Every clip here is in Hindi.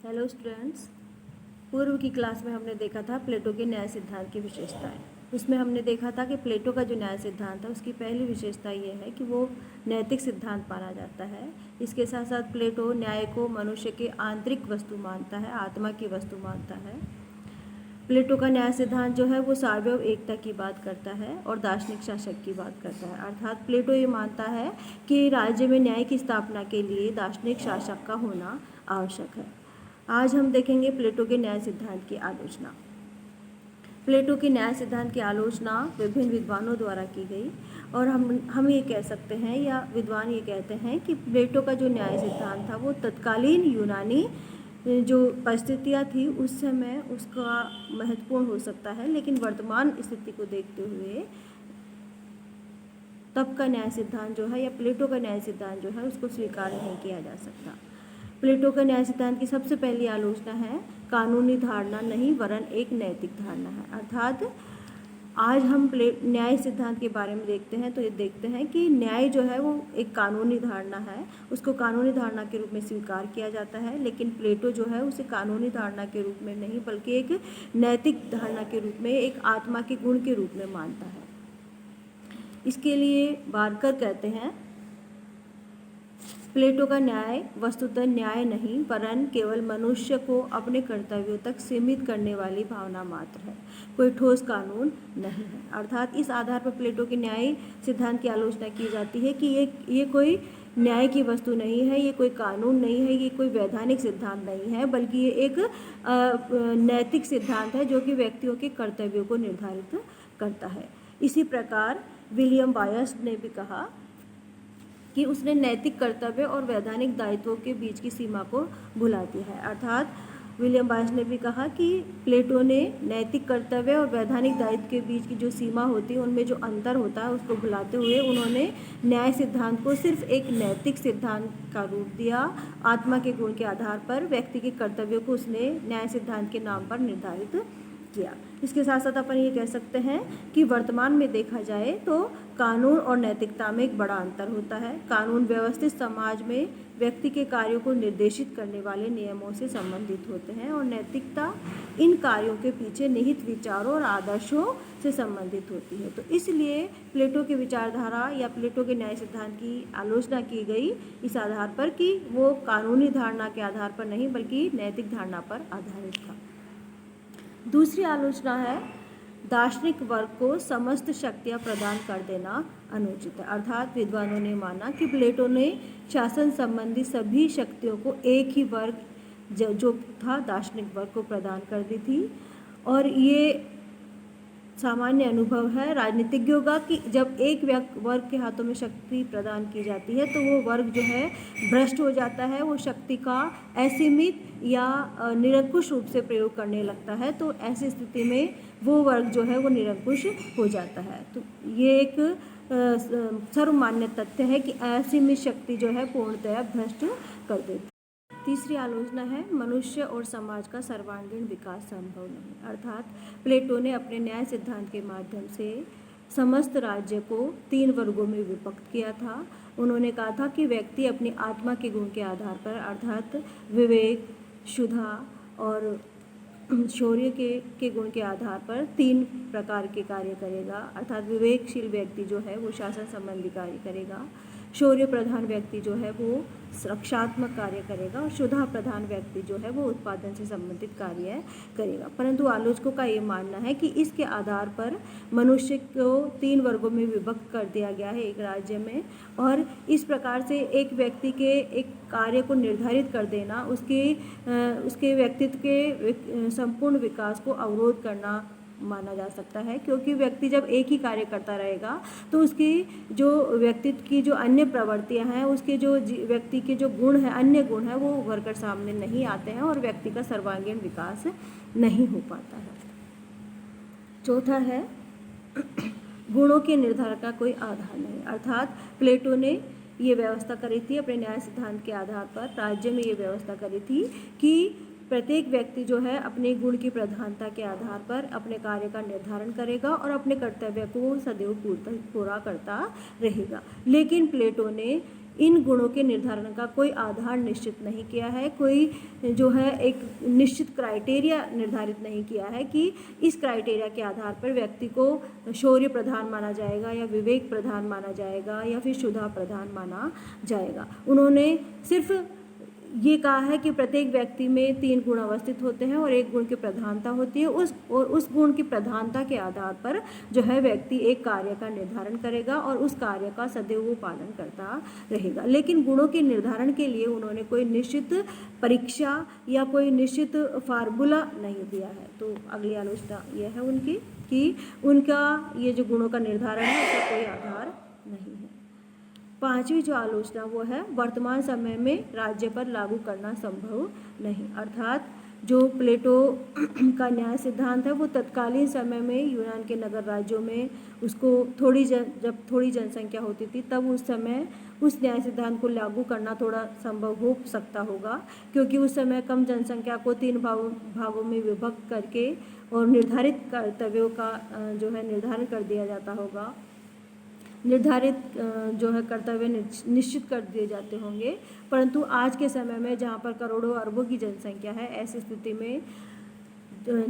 Hello students. पूर्व की क्लास में हमने देखा था प्लेटो के न्याय सिद्धांत की विशेषताएं। उसमें हमने देखा था कि प्लेटो का जो न्याय सिद्धांत है उसकी पहली विशेषता ये है कि वो नैतिक सिद्धांत माना जाता है। इसके साथ साथ प्लेटो न्याय को मनुष्य के आंतरिक वस्तु मानता है, आत्मा की वस्तु मानता है। प्लेटो का न्याय सिद्धांत जो है वो सार्वभौम एकता की बात करता है और दार्शनिक शासक की बात करता है। अर्थात प्लेटो ये मानता है कि राज्य में न्याय की स्थापना के लिए दार्शनिक शासक का होना आवश्यक है। आज हम देखेंगे प्लेटो के न्याय सिद्धांत की आलोचना। प्लेटो के न्याय सिद्धांत की आलोचना विभिन्न विद्वानों द्वारा की गई और हम ये कह सकते हैं या विद्वान ये कहते हैं कि प्लेटो का जो न्याय सिद्धांत था वो तत्कालीन यूनानी जो परिस्थितियाँ थी उस समय उसका महत्वपूर्ण हो सकता है, लेकिन वर्तमान स्थिति को देखते हुए तब का न्याय सिद्धांत जो है या प्लेटो का न्याय सिद्धांत जो है उसको स्वीकार नहीं किया जा सकता। प्लेटो का न्याय सिद्धांत की सबसे पहली आलोचना है कानूनी धारणा नहीं वरन एक नैतिक धारणा है। अर्थात आज हम न्याय सिद्धांत के बारे में देखते हैं तो ये देखते हैं कि न्याय जो है वो एक कानूनी धारणा है, उसको कानूनी धारणा के रूप में स्वीकार किया जाता है, लेकिन प्लेटो जो है उसे कानूनी धारणा के रूप में नहीं बल्कि एक नैतिक धारणा के रूप में, एक आत्मा के गुण के रूप में मानता है। इसके लिए बारकर कहते हैं प्लेटो का न्याय वस्तुतः न्याय नहीं वरन केवल मनुष्य को अपने कर्तव्यों तक सीमित करने वाली भावना मात्र है, कोई ठोस कानून नहीं है। अर्थात इस आधार पर प्लेटो के न्याय सिद्धांत की आलोचना की जाती है कि ये कोई न्याय की वस्तु नहीं है, ये कोई कानून नहीं है, ये कोई वैधानिक सिद्धांत नहीं है, बल्कि ये एक नैतिक सिद्धांत है जो कि व्यक्तियों के कर्तव्यों को निर्धारित करता है। इसी प्रकार विलियम बायस ने भी कहा कि उसने नैतिक कर्तव्य और वैधानिक दायित्वों के बीच की सीमा को भुला दिया है। अर्थात विलियम बायस ने भी कहा कि प्लेटो ने नैतिक कर्तव्य और वैधानिक दायित्व के बीच की जो सीमा होती है, उनमें जो अंतर होता है उसको भुलाते हुए उन्होंने न्याय सिद्धांत को सिर्फ एक नैतिक सिद्धांत का रूप दिया। आत्मा के गुण के आधार पर व्यक्ति के कर्तव्यों को उसने न्याय सिद्धांत के नाम पर निर्धारित किया। इसके साथ साथ अपन ये कह सकते हैं कि वर्तमान में देखा जाए तो कानून और नैतिकता में एक बड़ा अंतर होता है। कानून व्यवस्थित समाज में व्यक्ति के कार्यों को निर्देशित करने वाले नियमों से संबंधित होते हैं और नैतिकता इन कार्यों के पीछे निहित विचारों और आदर्शों से संबंधित होती है। तो इसलिए प्लेटो की विचारधारा या प्लेटो के न्याय सिद्धांत की आलोचना की गई इस आधार पर कि वो कानूनी धारणा के आधार पर नहीं बल्कि नैतिक धारणा पर आधारित था। दूसरी आलोचना है दार्शनिक वर्ग को समस्त शक्तियाँ प्रदान कर देना अनुचित है। अर्थात विद्वानों ने माना कि प्लेटो ने शासन संबंधी सभी शक्तियों को एक ही वर्ग जो था दार्शनिक वर्ग को प्रदान कर दी थी और ये सामान्य अनुभव है राजनीतिज्ञों का कि जब एक वर्ग के हाथों में शक्ति प्रदान की जाती है तो वो वर्ग जो है भ्रष्ट हो जाता है, वो शक्ति का असीमित या निरंकुश रूप से प्रयोग करने लगता है। तो ऐसी स्थिति में वो वर्ग जो है वो निरंकुश हो जाता है। तो ये एक सर्वमान्य तथ्य है कि असीमित शक्ति जो है पूर्णतया भ्रष्ट कर देती। तीसरी आलोचना है मनुष्य और समाज का सर्वांगीण विकास संभव नहीं। अर्थात प्लेटो ने अपने न्याय सिद्धांत के माध्यम से समस्त राज्य को 3 वर्गों में विभक्त किया था। उन्होंने कहा था कि व्यक्ति अपनी आत्मा के गुण के आधार पर अर्थात विवेक, शुद्धा और शौर्य के गुण के आधार पर 3 प्रकार के कार्य करेगा। अर्थात विवेकशील व्यक्ति जो है वो शासन संबंधी कार्य करेगा, शौर्य प्रधान व्यक्ति जो है वो रक्षात्मक कार्य करेगा और शुद्धा प्रधान व्यक्ति जो है वो उत्पादन से संबंधित कार्य करेगा। परंतु आलोचकों का ये मानना है कि इसके आधार पर मनुष्य को 3 वर्गों में विभक्त कर दिया गया है एक राज्य में और इस प्रकार से एक व्यक्ति के एक कार्य को निर्धारित कर देना उसके व्यक्तित्व के संपूर्ण विकास को अवरोध करना माना जा सकता है, क्योंकि व्यक्ति जब एक ही कार्य करता रहेगा तो उसकी जो व्यक्तित्व की जो अन्य प्रवृत्तियां हैं, उसके जो व्यक्ति के जो गुण हैं, अन्य गुण हैं, वो उभर कर सामने नहीं आते हैं और व्यक्ति का सर्वांगीण विकास नहीं हो पाता है। चौथा है गुणों के निर्धारण का कोई आधार नहीं। अर्थात प्लेटो ने ये व्यवस्था करी थी अपने न्याय सिद्धांत के आधार पर, राज्य में ये व्यवस्था करी थी कि प्रत्येक व्यक्ति जो है अपने गुण की प्रधानता के आधार पर अपने कार्य का निर्धारण करेगा और अपने कर्तव्य को सदैव पूरा करता रहेगा। लेकिन प्लेटो ने इन गुणों के निर्धारण का कोई आधार निश्चित नहीं किया है, कोई जो है एक निश्चित क्राइटेरिया निर्धारित नहीं किया है कि इस क्राइटेरिया के आधार पर व्यक्ति को शौर्य प्रधान माना जाएगा या विवेक प्रधान माना जाएगा या फिर शुद्धा प्रधान माना जाएगा। उन्होंने सिर्फ ये कहा है कि प्रत्येक व्यक्ति में 3 गुण अवस्थित होते हैं और एक गुण की प्रधानता होती है। उस गुण की प्रधानता के आधार पर जो है व्यक्ति एक कार्य का निर्धारण करेगा और उस कार्य का सदैव वो पालन करता रहेगा। लेकिन गुणों के निर्धारण के लिए उन्होंने कोई निश्चित परीक्षा या कोई निश्चित फार्मूला नहीं दिया है। तो अगली आलोचना यह है उनकी कि उनका ये जो गुणों का निर्धारण है उसका कोई आधार नहीं है। 5वीं जो आलोचना वो है वर्तमान समय में राज्य पर लागू करना संभव नहीं। अर्थात जो प्लेटो का न्याय सिद्धांत है वो तत्कालीन समय में यूनान के नगर राज्यों में उसको जब थोड़ी जनसंख्या होती थी तब उस समय उस न्याय सिद्धांत को लागू करना थोड़ा संभव हो सकता होगा, क्योंकि उस समय कम जनसंख्या को 3 भागों में विभक्त करके और निर्धारित कर्तव्यों का जो है निर्धारण कर दिया जाता होगा, निर्धारित जो है कर्तव्य निश्चित कर दिए जाते होंगे। परंतु आज के समय में जहाँ पर करोड़ों अरबों की जनसंख्या है, ऐसी स्थिति में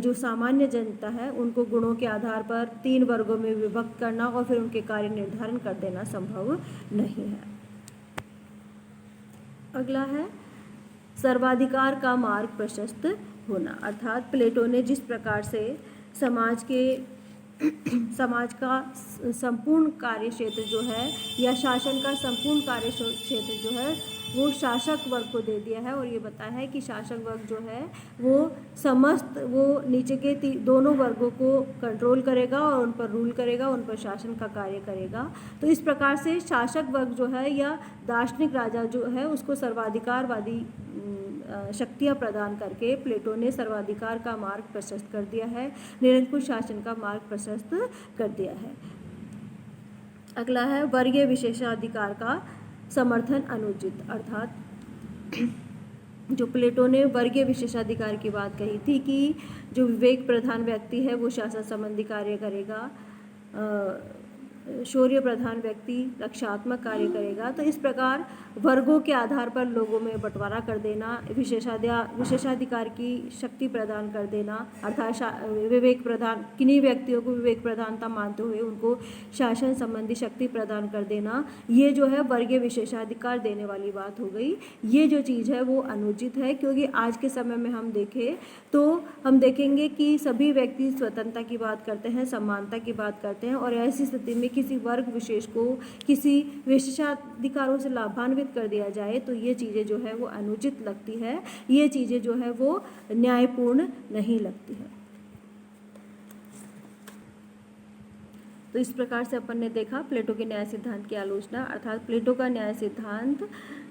जो सामान्य जनता है उनको गुणों के आधार पर 3 वर्गों में विभक्त करना और फिर उनके कार्य निर्धारण कर देना संभव नहीं है। अगला है सर्वाधिकार का मार्ग प्रशस्त होना। अर्थात प्लेटो ने जिस प्रकार से समाज का संपूर्ण कार्य क्षेत्र जो है या शासन का संपूर्ण कार्य क्षेत्र जो है वो शासक वर्ग को दे दिया है और ये बताया है कि शासक वर्ग जो है वो नीचे के दोनों वर्गों को कंट्रोल करेगा और उन पर रूल करेगा, उन पर शासन का कार्य करेगा। तो इस प्रकार से शासक वर्ग जो है या दार्शनिक राजा जो है उसको सर्वाधिकारवादी शक्तियाँ प्रदान करके प्लेटो ने सर्वाधिकार का मार्ग प्रशस्त कर दिया है, निरंकुश शासन का मार्ग प्रशस्त कर दिया है। अगला है वर्गीय विशेषाधिकार का समर्थन अनुचित। अर्थात जो प्लेटो ने वर्गीय विशेषाधिकार की बात कही थी कि जो विवेक प्रधान व्यक्ति है वो शासन संबंधी कार्य करेगा, शौर्य प्रधान व्यक्ति रक्षात्मक कार्य करेगा। तो इस प्रकार वर्गों के आधार पर लोगों में बंटवारा कर देना, विशेषाधिकार की शक्ति प्रदान कर देना, अर्थात विवेक प्रधान किन्हीं व्यक्तियों को विवेक प्रधानता मानते हुए उनको शासन संबंधी शक्ति प्रदान कर देना, ये जो है वर्गीय विशेषाधिकार देने वाली बात हो गई। ये जो चीज़ है वो अनुचित है, क्योंकि आज के समय में हम देखें तो हम देखेंगे कि सभी व्यक्ति स्वतंत्रता की बात करते हैं, समानता की बात करते हैं और ऐसी स्थिति में किसी वर्ग विशेष को किसी विशेषाधिकारों से लाभान्वित कर दिया जाए तो ये चीज़ें जो है वो अनुचित लगती है, ये चीज़ें जो है वो न्यायपूर्ण नहीं लगती है। तो इस प्रकार से अपन ने देखा प्लेटो के न्याय सिद्धांत की आलोचना। अर्थात प्लेटो का न्याय सिद्धांत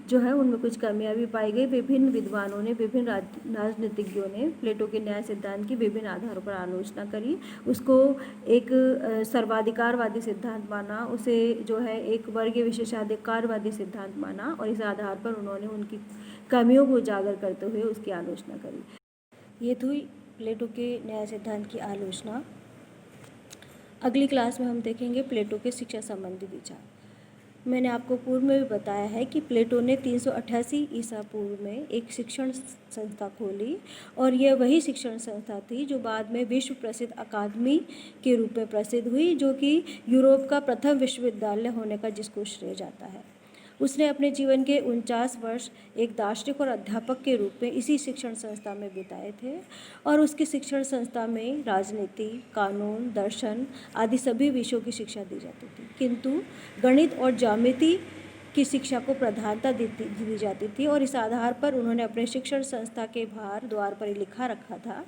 जो है उनमें कुछ कमियां भी पाई गई। विभिन्न विद्वानों ने, विभिन्न राजनीतिज्ञों ने प्लेटो के न्याय सिद्धांत की विभिन्न आधारों पर आलोचना करी। उसको एक सर्वाधिकारवादी सिद्धांत माना, उसे जो है एक वर्गीय विशेषाधिकारवादी सिद्धांत माना और इस आधार पर उन्होंने उनकी कमियों को उजागर करते हुए उसकी आलोचना करी। ये थी प्लेटो के न्याय सिद्धांत की आलोचना। अगली क्लास में हम देखेंगे प्लेटो के शिक्षा संबंधी विचार। मैंने आपको पूर्व में भी बताया है कि प्लेटो ने 388 ईसा पूर्व में एक शिक्षण संस्था खोली और यह वही शिक्षण संस्था थी जो बाद में विश्व प्रसिद्ध अकादमी के रूप में प्रसिद्ध हुई, जो कि यूरोप का प्रथम विश्वविद्यालय होने का जिसको श्रेय जाता है। उसने अपने जीवन के 49 वर्ष एक दार्शनिक और अध्यापक के रूप में इसी शिक्षण संस्था में बिताए थे और उसकी शिक्षण संस्था में राजनीति, कानून, दर्शन आदि सभी विषयों की शिक्षा दी जाती थी, किंतु गणित और ज्यामिति की शिक्षा को प्रधानता दी जाती थी और इस आधार पर उन्होंने अपने शिक्षण संस्था के बाहर द्वार पर लिखा रखा था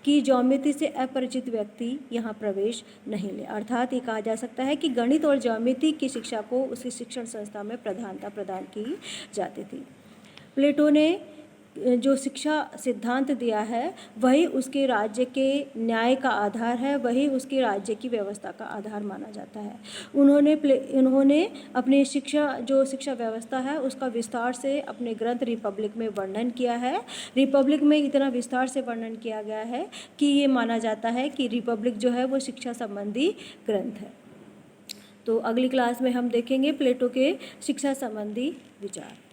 कि ज्यामिति से अपरिचित व्यक्ति यहाँ प्रवेश नहीं ले। अर्थात ये कहा जा सकता है कि गणित और ज्यामिति की शिक्षा को उसकी शिक्षण संस्था में प्रधानता प्रदान की जाती थी। प्लेटो ने जो शिक्षा सिद्धांत दिया है वही उसके राज्य के न्याय का आधार है, वही उसके राज्य की व्यवस्था का आधार माना जाता है। उन्होंने अपनी शिक्षा व्यवस्था है उसका विस्तार से अपने ग्रंथ रिपब्लिक में वर्णन किया है। रिपब्लिक में इतना विस्तार से वर्णन किया गया है कि ये माना जाता है कि रिपब्लिक जो है वो शिक्षा संबंधी ग्रंथ है। तो अगली क्लास में हम देखेंगे प्लेटो के शिक्षा संबंधी विचार।